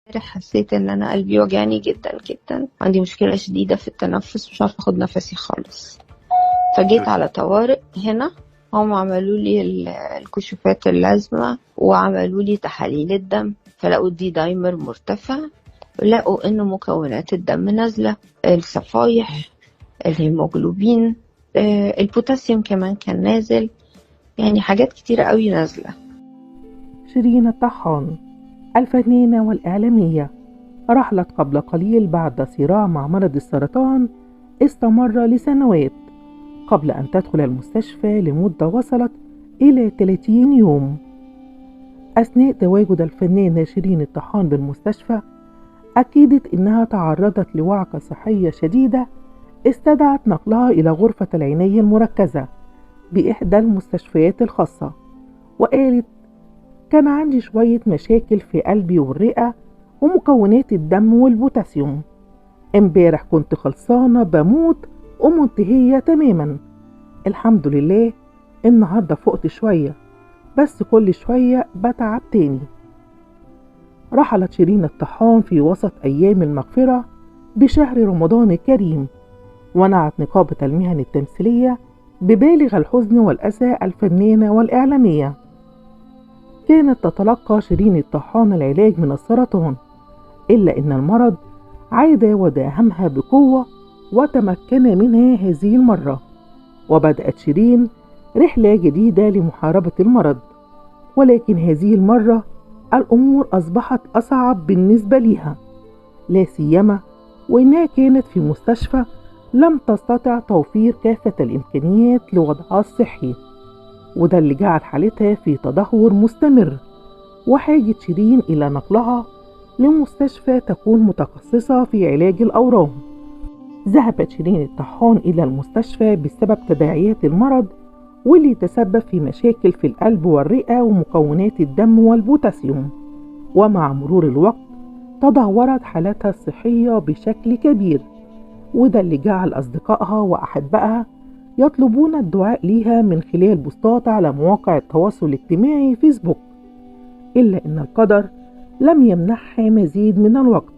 امبارح حسيت ان انا قلبي وجعني جدا جدا، عندي مشكلة شديدة في التنفس، مش عارفة اخد نفسي خالص. فجيت على طوارئ هنا. هم عملوا لي الكشوفات اللازمة وعملوا لي تحاليل الدم، فلقوا الدي دايمر مرتفع، لقوا ان مكونات الدم نازلة، الصفايح، الهيموجلوبين، البوتاسيوم كمان كان نازل، يعني حاجات كتيرة قوي نازلة. شيرين الطحان الفنانة والإعلامية رحلت قبل قليل بعد صراع مع مرض السرطان استمر لسنوات قبل أن تدخل المستشفى لمدة وصلت إلى 30 يوم. أثناء تواجد الفنانة شيرين الطحان بالمستشفى أكدت إنها تعرضت لوعكة صحية شديدة استدعت نقلها إلى غرفة العناية المركزة بإحدى المستشفيات الخاصة، وقالت: كان عندي شوية مشاكل في قلبي والرئة ومكونات الدم والبوتاسيوم. امبارح كنت خلصانة بموت ومنتهية تماما. الحمد لله النهاردة فقت شوية، بس كل شوية بتعب تاني. رحلت شيرين الطحان في وسط أيام المغفرة بشهر رمضان الكريم، ونعت نقابة المهن التمثيلية ببالغ الحزن والأسى الفنانة والإعلامية. كانت تتلقى شيرين الطحان العلاج من السرطان، إلا إن المرض عاد وداهمها بقوة وتمكن منها هذه المرة، وبدأت شيرين رحلة جديدة لمحاربة المرض. ولكن هذه المرة الأمور أصبحت أصعب بالنسبة لها، لا سيما وإنها كانت في مستشفى لم تستطع توفير كافة الإمكانيات لوضعها الصحي، وده اللي جعل حالتها في تدهور مستمر، وحاجت شيرين إلى نقلها لمستشفى تكون متخصصة في علاج الأورام. ذهبت شيرين الطحان إلى المستشفى بسبب تداعيات المرض واللي تسبب في مشاكل في القلب والرئة ومكونات الدم والبوتاسيوم، ومع مرور الوقت تدهورت حالتها الصحية بشكل كبير، وده اللي جعل أصدقائها وأحبائها يطلبون الدعاء ليها من خلال بوستات على مواقع التواصل الاجتماعي فيسبوك. إلا أن القدر لم يمنحها مزيد من الوقت،